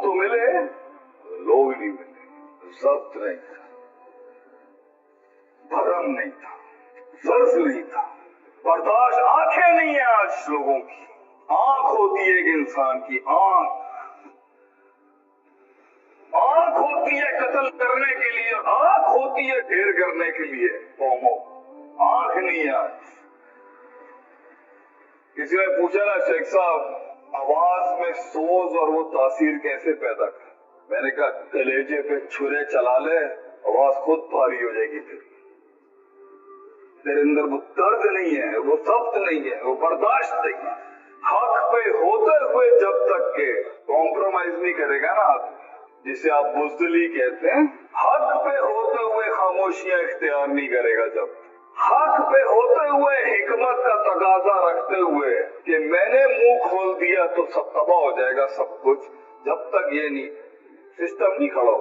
तो मिले, लोग नहीं मिले, जब्त नहीं था, भरम नहीं था, जर्फ नहीं था, बर्दाश्त। आंखें नहीं है आज लोगों की, आंख होती है एक इंसान की, आंख होती है कत्ल करने के लिए, आंख होती है ढेर करने के लिए कौमों, आंख नहीं है आज। किसी ने पूछा ना शेख साहब आवाज में सोज और वो तासीर कैसे पैदा कर, मैंने कहा कलेजे पे छुरे चला ले, आवाज खुद भारी हो जाएगी। तेरे अंदर वो दर्द नहीं है, वो सख्त नहीं है, वो बर्दाश्त नहीं है। हक पे होते हुए जब तक के कॉम्प्रोमाइज नहीं करेगा ना आदमी, जिसे आप बुज़दिली कहते हैं, हक पे होते हुए खामोशियां इख्तियार नहीं करेगा, जब हक पे होते हुए हिकमत का तकाजा रखते हुए कि मैंने मुंह खोल दिया तो सब तबाह हो जाएगा सब कुछ, जब तक ये नहीं सिस्टम नहीं खड़ा हो